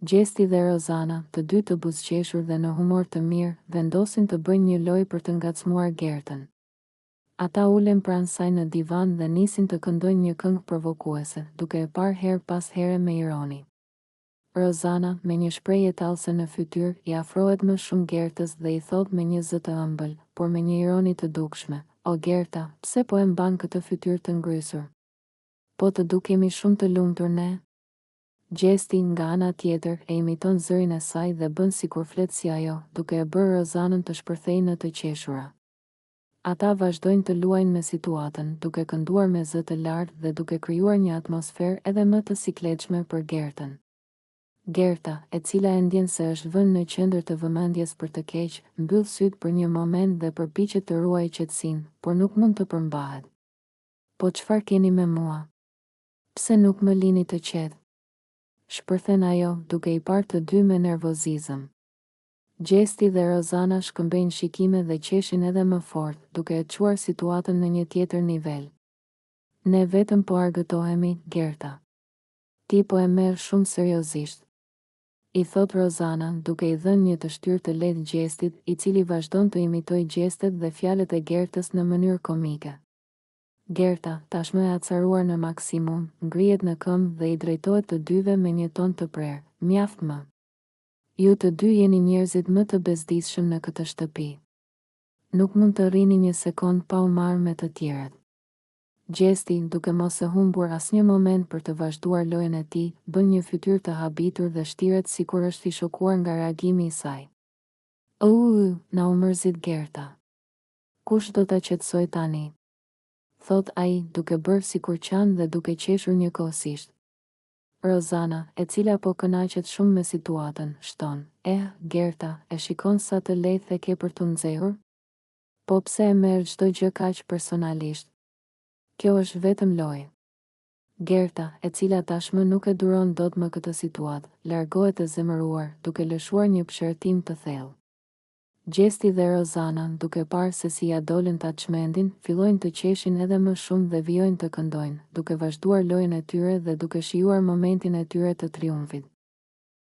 Gjesti dhe Rozana, të dy të buzëqeshur dhe në humor të mirë, vendosin të bëjnë një lojë për të ngacmuar Gertën. Ata ulen pranë saj në divan dhe nisin të këndojnë një këngë provokuese, duke e parë herë pas here me ironi. Rozana, me një shprehje tallëse në fytyrë, i afrohet më shumë Gertës dhe i thot me një zë të ëmbël, por me një ironi të dukshme: "O Gerta, pse po e mban këtë fytyrë të ngrysur? Po të dukemi shumë të lumtur ne?" Gjesti, nga ana tjetër, e imiton zërin e saj dhe bën sikur flet si ajo, duke e bërë Rozanën të shpërthejë në të qeshura. Ata vazhdojnë të luajnë me situatën, duke kënduar me zë të lartë dhe duke krijuar një atmosferë edhe më të sikletshme për Gertën. Gerta, e cila e ndjen se është vënë në qendër të vëmendjes për të keq, mbyll syt për një moment dhe përpiqet të ruajë qetësinë, por nuk mund të përmbahet. "Po çfarë keni me mua? Pse nuk më lini të qetë?" shpërthen ajo, duke i parë të dy me nervozizëm. Gjesti dhe Rozana shkëmbejnë shikime dhe qeshin edhe më fort, duke e çuar situatën në një tjetër nivel. "Ne vetëm po argëtohemi, Gerta. Ti po e merr shumë seriozisht", i thot Rozana, duke i dhënë një të shtyrë të lehtë Gjestit, i cili vazhdon të imitojë gjestet dhe fjalët e Gertës në mënyrë komike. Gerta, tashmë e acaruar në maksimum, ngrihet në këmbë dhe i drejtohet të dyve me një ton të prerë: "Mjaft më. Ju të dy jeni njerëzit më të bezdisshëm në këtë shtëpi. Nuk mund të rrini një sekond pa u marrë me të tjerët." Gjesti, duke mos e humbur asnjë moment për të vazhduar lojën e tij, bën një fytyrë të habitur dhe shtiret sikur është i shokuar nga reagimi i saj. Na u mërzit Gerta. Kush do ta qetësoj tani?" thot ai, duke bërë sikur qanë dhe duke qeshur njëkohësisht. Rozana, e cila po kënaqet shumë me situatën, shton: Gerta, e shikon sa të lehtë e ke për t'u nxehur? Po pse e merr çdo gjë kaq personalisht? Kjo është vetëm lojë." Gerta, e cila tashmë nuk e duron dot më këtë situatë, largohet e zemëruar, duke lëshuar një pëshërtim të thellë. Gjesti dhe Rozana, duke parë se si ja dolën ta çmendin, fillojnë të qeshin edhe më shumë dhe vijojnë të këndojnë, duke vazhduar lojën e tyre dhe duke shijuar momentin e tyre të triumfit.